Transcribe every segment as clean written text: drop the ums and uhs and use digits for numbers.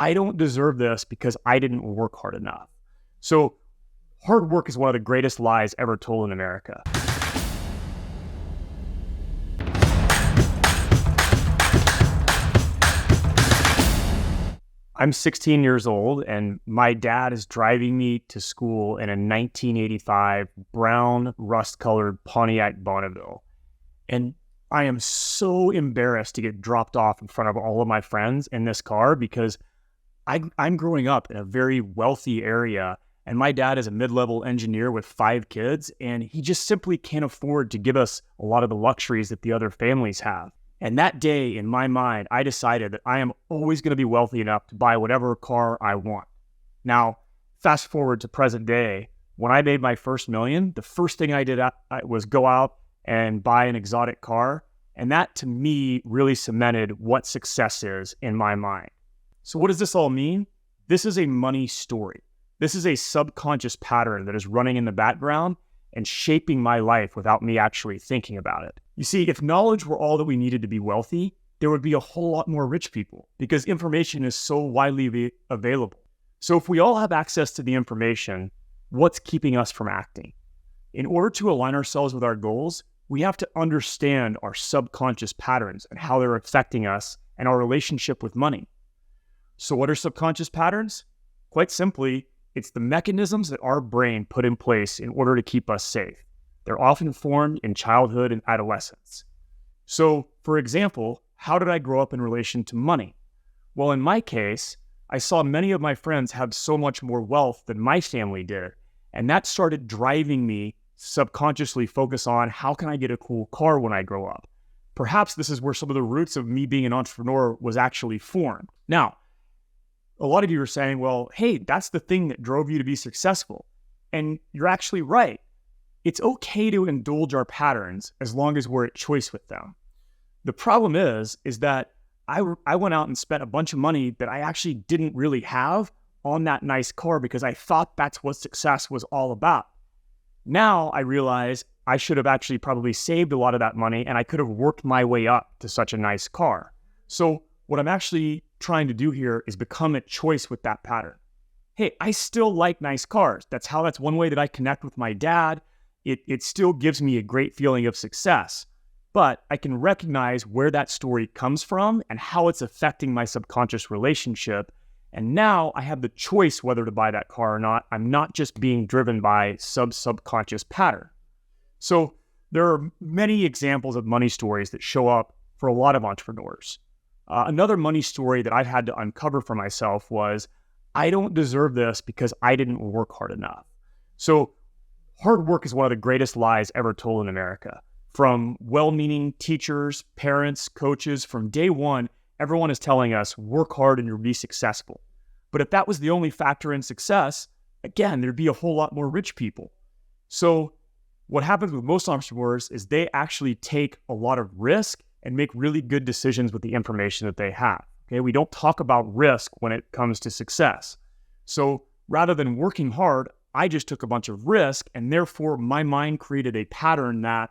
I don't deserve this because I didn't work hard enough. So hard work is one of the greatest lies ever told in America. I'm 16 years old and my dad is driving me to school in a 1985 brown rust-colored Pontiac Bonneville. And I am so embarrassed to get dropped off in front of all of my friends in this car because I'm growing up in a very wealthy area and my dad is a mid-level engineer with 5 kids and he just simply can't afford to give us a lot of the luxuries that the other families have. And that day, in my mind, I decided that I am always going to be wealthy enough to buy whatever car I want. Now, fast forward to present day, when I made my first million, the first thing I did was go out and buy an exotic car. And that, to me, really cemented what success is in my mind. So what does this all mean? This is a money story. This is a subconscious pattern that is running in the background and shaping my life without me actually thinking about it. You see, if knowledge were all that we needed to be wealthy, there would be a whole lot more rich people because information is so widely available. So if we all have access to the information, what's keeping us from acting? In order to align ourselves with our goals, we have to understand our subconscious patterns and how they're affecting us and our relationship with money. So what are subconscious patterns? Quite simply, it's the mechanisms that our brain put in place in order to keep us safe. They're often formed in childhood and adolescence. So, for example, how did I grow up in relation to money? Well, in my case, I saw many of my friends have so much more wealth than my family did, and that started driving me subconsciously focus on how can I get a cool car when I grow up? Perhaps this is where some of the roots of me being an entrepreneur was actually formed. Now, a lot of you are saying, well, hey, that's the thing that drove you to be successful. And you're actually right. It's okay to indulge our patterns as long as we're at choice with them. The problem is that I went out and spent a bunch of money that I actually didn't really have on that nice car because I thought that's what success was all about. Now I realize I should have actually probably saved a lot of that money and I could have worked my way up to such a nice car. So what I'm actually trying to do here is become at choice with that pattern. Hey, I still like nice cars. That's one way that I connect with my dad. It still gives me a great feeling of success, but I can recognize where that story comes from and how it's affecting my subconscious relationship. And now I have the choice whether to buy that car or not. I'm not just being driven by subconscious pattern. So there are many examples of money stories that show up for a lot of entrepreneurs. Another money story that I've had to uncover for myself was, I don't deserve this because I didn't work hard enough. So hard work is one of the greatest lies ever told in America. From well-meaning teachers, parents, coaches, from day one, everyone is telling us, work hard and you'll be successful. But if that was the only factor in success, again, there'd be a whole lot more rich people. So what happens with most entrepreneurs is they actually take a lot of risk and make really good decisions with the information that they have. Okay, we don't talk about risk when it comes to success. So rather than working hard, I just took a bunch of risk and therefore my mind created a pattern that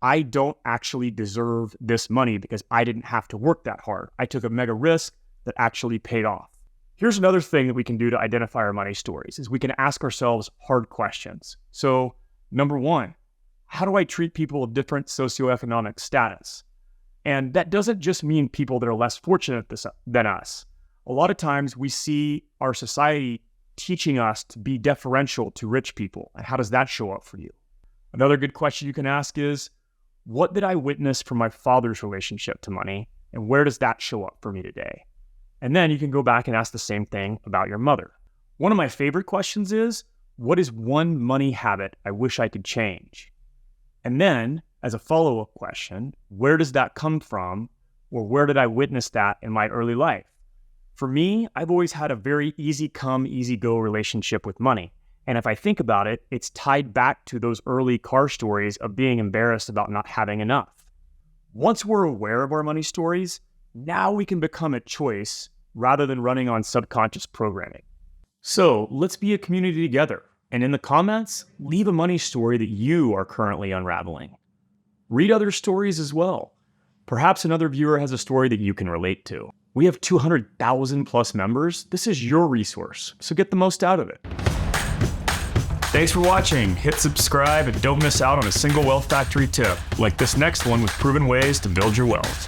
I don't actually deserve this money because I didn't have to work that hard. I took a mega risk that actually paid off. Here's another thing that we can do to identify our money stories is we can ask ourselves hard questions. So number one, how do I treat people of different socioeconomic status? And that doesn't just mean people that are less fortunate than us. A lot of times we see our society teaching us to be deferential to rich people. And how does that show up for you? Another good question you can ask is, what did I witness from my father's relationship to money? And where does that show up for me today? And then you can go back and ask the same thing about your mother. One of my favorite questions is, what is one money habit I wish I could change? And then, as a follow-up question, where does that come from, or where did I witness that in my early life? For me, I've always had a very easy come, easy go relationship with money. And if I think about it, it's tied back to those early car stories of being embarrassed about not having enough. Once we're aware of our money stories, now we can become a choice rather than running on subconscious programming. So let's be a community together. And in the comments, leave a money story that you are currently unraveling. Read other stories as well. Perhaps another viewer has a story that you can relate to. We have 200,000 plus members. This is your resource, so get the most out of it. Thanks for watching. Hit subscribe and don't miss out on a single Wealth Factory tip, like this next one with proven ways to build your wealth.